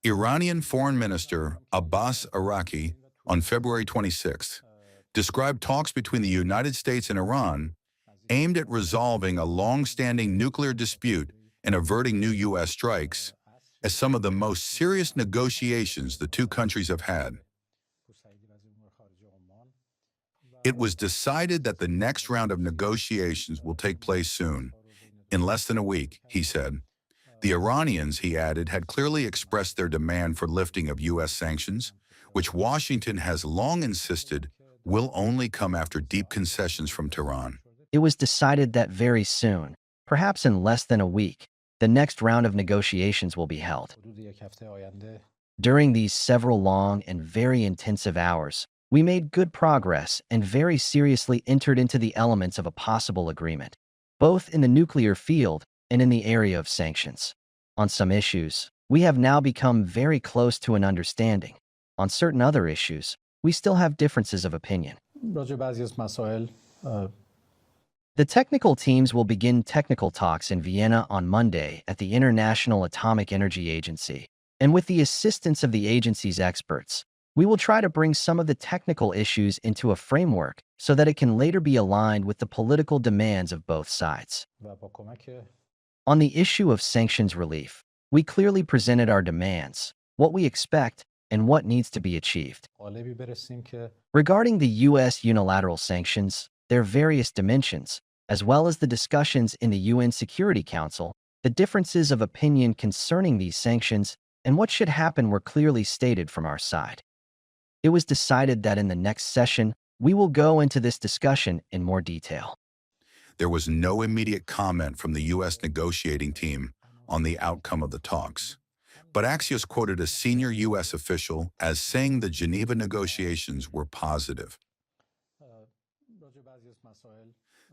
Iranian Foreign Minister Abbas Araghchi on February 26th described talks between the United States and Iran aimed at resolving a long-standing nuclear dispute and averting new U.S. strikes as some of the most serious negotiations the two countries have had. It was decided that the next round of negotiations will take place soon, in less than a week, he said. The Iranians, he added, had clearly expressed their demand for lifting of U.S. sanctions, which Washington has long insisted will only come after deep concessions from Tehran. It was decided that very soon, perhaps in less than a week, the next round of negotiations will be held. During these several long and very intensive hours, we made good progress and very seriously entered into the elements of a possible agreement, both in the nuclear field and in the area of sanctions. On some issues, we have now become very close to an understanding. On certain other issues, we still have differences of opinion. The technical teams will begin technical talks in Vienna on Monday at the International Atomic Energy Agency, and with the assistance of the agency's experts, we will try to bring some of the technical issues into a framework so that it can later be aligned with the political demands of both sides. On the issue of sanctions relief, we clearly presented our demands, what we expect, and what needs to be achieved. Regarding the U.S. unilateral sanctions, their various dimensions, as well as the discussions in the UN Security Council, the differences of opinion concerning these sanctions and what should happen were clearly stated from our side. It was decided that in the next session, we will go into this discussion in more detail. There was no immediate comment from the U.S. negotiating team on the outcome of the talks, but Axios quoted a senior U.S. official as saying the Geneva negotiations were positive.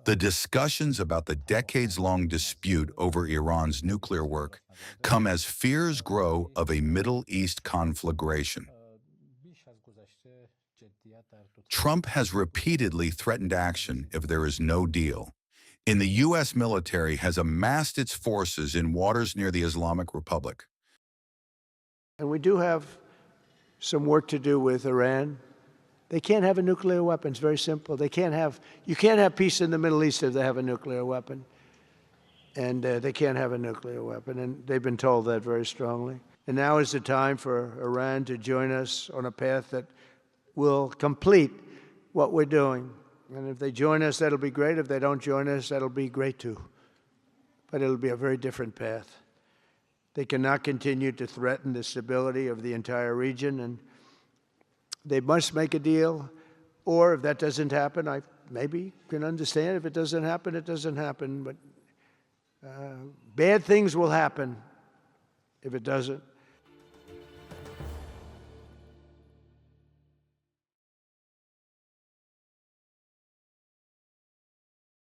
The discussions about the decades-long dispute over Iran's nuclear work come as fears grow of a Middle East conflagration. Trump has repeatedly threatened action if there is no deal. The U.S. military has amassed its forces in waters near the Islamic Republic. And we do have some work to do with Iran. They can't have a nuclear weapon. It's very simple. You can't have peace in the Middle East if they have a nuclear weapon. And they can't have a nuclear weapon. And they've been told that very strongly. And now is the time for Iran to join us on a path that will complete what we're doing. And if they join us, that'll be great. If they don't join us, that'll be great too. But it'll be a very different path. They cannot continue to threaten the stability of the entire region, and they must make a deal. Or if that doesn't happen, I maybe can understand. If it doesn't happen, it doesn't happen. But bad things will happen if it doesn't.